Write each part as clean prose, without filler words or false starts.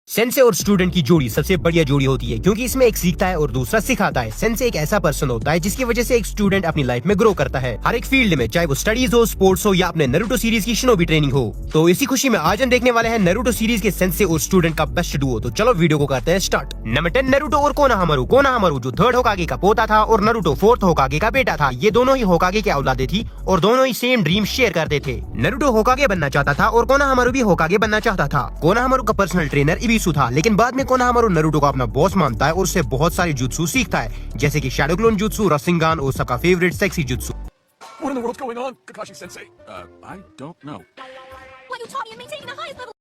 Sense और student की जोड़ी सबसे बढ़िया जोड़ी होती है क्योंकि इसमें एक सीखता है और दूसरा सिखाता है। सेंसे एक ऐसा पर्सन होता है जिसकी वजह से एक स्टूडेंट अपनी लाइफ में ग्रो करता है हर एक फील्ड में, चाहे वो स्टडीज हो, स्पोर्ट्स हो या अपने नारुतो सीरीज की शिनोबी ट्रेनिंग हो। तो इसी खुशी में आज हम देखने वाले हैं नारुतो सीरीज के सेंसे और स्टूडेंट का बेस्ट डुओ। तो चलो वीडियो को करते हैं स्टार्ट। नंबर 10 नारुतो और कोनोहामारू। कोनोहामारू जो थर्ड होकागे का पोता था और नारुतो फोर्थ होकागे का बेटा था। ये दोनों ही होकागे के औलादे थी और दोनों ही सेम ड्रीम शेयर करते थे। नारुतो होकागे बनना चाहता था और कोनोहामारू भी होकागे बनना चाहता था। कोनोहामारू का पर्सनल ट्रेनर इबिसु था, लेकिन बाद में कोनोहामारू नारुतो को अपना बॉस मानता है और उससे बहुत सारे जुत्सु सीखता है, जैसे कि शैडो क्लोन जुत्सु, रसिंगान और सबका favourite sexy jutsu. What in the world's going on, Kakashi-sensei? I don't know. What you taught me and maintaining the highest level.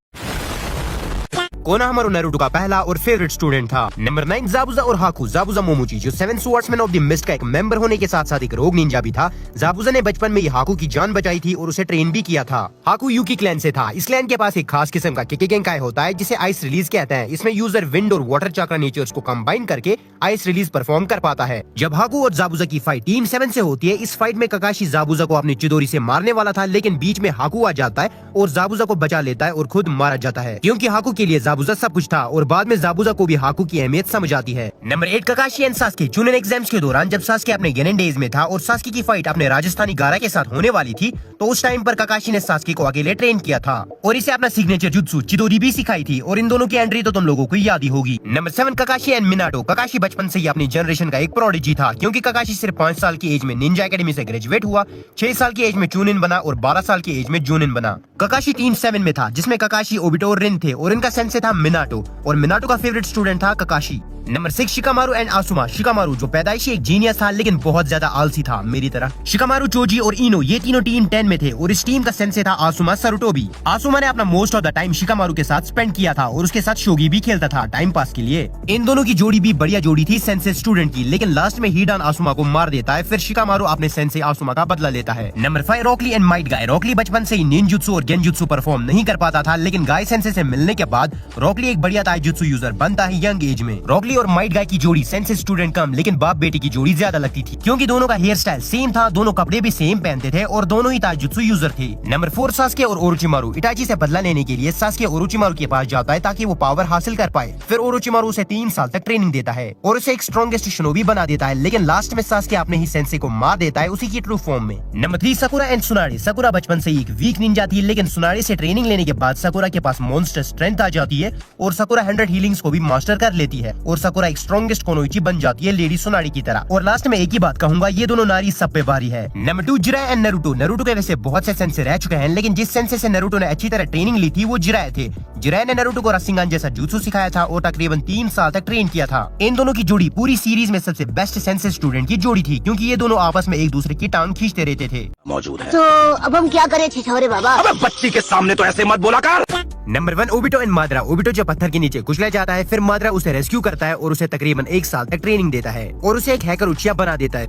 Konohamaru Naruto का पहला और फेवरेट स्टूडेंट था। नंबर 9 ज़ाबुज़ा और Haku. ज़ाबुज़ा मोमोची जो 7 swordsman of the mist का एक member होने के साथ साथ एक रोग निंजा भी था। ज़ाबुज़ा ने बचपन में ही हाकू की जान बचाई थी और उसे ट्रेन भी किया था। हाकू यूकी क्लैन से था। इस क्लैन के पास एक खास किस्म का किकेगेंकाई होता है जिसे आइस रिलीज कहते हैं। इसमें यूजर विंड और वाटर चक्रा नेचर्स को कंबाइन करके आइस रिलीज परफॉर्म कर पाता है। जब हाकू और ज़ाबुज़ा की फाइट टीम 7 से होती है, इस फाइट में ककाशी ज़ाबुज़ा को अपनी चिदोरी से मारने वाला था, लेकिन बीच में हाकू आ जाता है और ज़ाबुज़ा को बचा लेता है और खुद मारा जाता है, क्योंकि हाकू के लिए ज़ाबुज़ा सब कुछ था और बाद में ज़ाबुज़ा को भी हाकू की अहमियत समझ आती है। Number 8 Kakashi and Sasuke. Chunin exams के दौरान जब सास्के अपने गेनेन डेज में था और सास्के की फाइट अपने राजस्थानी गारा के साथ होने वाली थी, तो उस टाइम पर ककाशी ने सास्के को अकेले ट्रेन किया था और इसे अपना सिग्नेचर जुत्सु चिदोरी भी सिखाई थी और इन दोनों की एंट्री तो तुम लोगों को याद ही होगी। Number 7 Kakashi and Minato. Kakashi बचपन से ही अपनी जनरेशन का एक प्रोडिजी था, क्योंकि ककाशी सिर्फ 5 साल की एज में निंजा एकेडमी से ग्रेजुएट हुआ, 6 साल की एज में चूनिन बना और 12 साल की एज में जूनिन बना। ककाशी टीम 7 में था, जिसमें ककाशी, ओबिटो और रिन थे और इनका सेंसे था मिनाटो और मिनाटो का फेवरेट स्टूडेंट था Kakashi. Number 6 Shikamaru and Asuma. Shikamaru जो पैदाइशी एक जीनियस था लेकिन बहुत ज्यादा आलसी था, मेरी तरह। शिकामारू, चोजी और इनो ये तीनों टीम 10 में थे और इस टीम का सेंसे था आसुमा सरुटोबी। आसुमा ने अपना most of the time Shikamaru के साथ स्पेंड किया था और उसके साथ शोगी भी खेलता था टाइम पास के लिए। इन दोनों की जोड़ी भी बढ़िया जोड़ी थी सेंसे स्टूडेंट की, लेकिन लास्ट में हिडान आसुमा को मार देता है, फिर शिकामारू अपने सेंसे आसुमा का बदला लेता है। Number 5 Rock Lee and Might Guy. Rock Lee बचपन से ही निंजुत्सु और गेंजुत्सु परफॉर्म नहीं कर पाता था, लेकिन गाय सेंसे से मिलने के बाद रॉकली एक बढ़िया ताइजुत्सु यूजर बनता है यंग एज में। रॉकली और माइट गाय की जोड़ी सेंसे स्टूडेंट कम, लेकिन बाप बेटी की जोड़ी ज्यादा लगती थी, क्योंकि दोनों का हेयर स्टाइल सेम था, दोनों कपड़े भी सेम पहनते थे और दोनों ही ताइजुत्सु यूजर थे। नंबर 4 सास्के और ओरोचिमारू। इटाची से बदला लेने के लिए सास्के ओरोचिमारू के पास जाता है ताकि वो पावर हासिल कर पाए। फिर ओरोचिमारू उसे 3 साल तक ट्रेनिंग देता है और उसे एक स्ट्रॉन्गेस्ट शिनोबी बना देता है, लेकिन लास्ट में सास्के अपने ही सेंसे को मार देता है उसी की ट्रू फॉर्म में। Number 3 sakura and सुनाडे। सकुरा बचपन से ही एक वीक निंजा थी, लेकिन सुनाडे से ट्रेनिंग लेने के बाद सकुरा के पास मॉन्स्टर स्ट्रेंथ आ जाती है और सकुरा 100 हीलिंग्स को भी मास्टर कर लेती है और सकुरा एक स्ट्रॉन्गेस्ट कोनोइची बन जाती है लेडी सुनाडी की तरह। और लास्ट में एक ही बात कहूंगा, ये दोनों नारी सब पे भारी है। नंबर 2 जिराय एंड नारुतो। नारुतो के वैसे बहुत से सेंसे रह चुके हैं, लेकिन जिस सेंसे से नारुतो ने अच्छी तरह ट्रेनिंग ली थी वो जिराय थे। जिराय ने नारुतो को रसिंगान जैसा जुत्सु सिखाया था और तकरीबन 3 साल तक ट्रेन किया था। इन दोनों की जोड़ी पूरी सीरीज में सबसे बेस्ट सेंसे स्टूडेंट की जोड़ी थी, क्योंकि ये दोनों आपस में एक दूसरे की टांग खींचते रहते थे। मौजूद है। तो अब हम क्या करें छिछोरे बाबा? अबे बच्ची के सामने तो ऐसे मत बोला कर। Number 1 Obito and Madara. Obito जो पत्थर के नीचे कुचला जाता है, फिर माद्रा उसे रेस्क्यू करता है और उसे तकरीबन 1 साल तक ट्रेनिंग देता है और उसे एक हैकर उचिया बना देता है।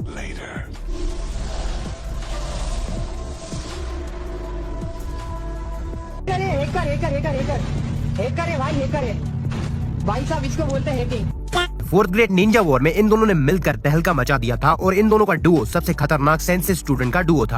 भाई साहब इसको बोलते हैं hacking. 4th grade Ninja war में इन दोनों ने मिलकर तहलका मचा दिया था और इन दोनों का डुओ सबसे खतरनाक सेंसे स्टूडेंट का डुओ था।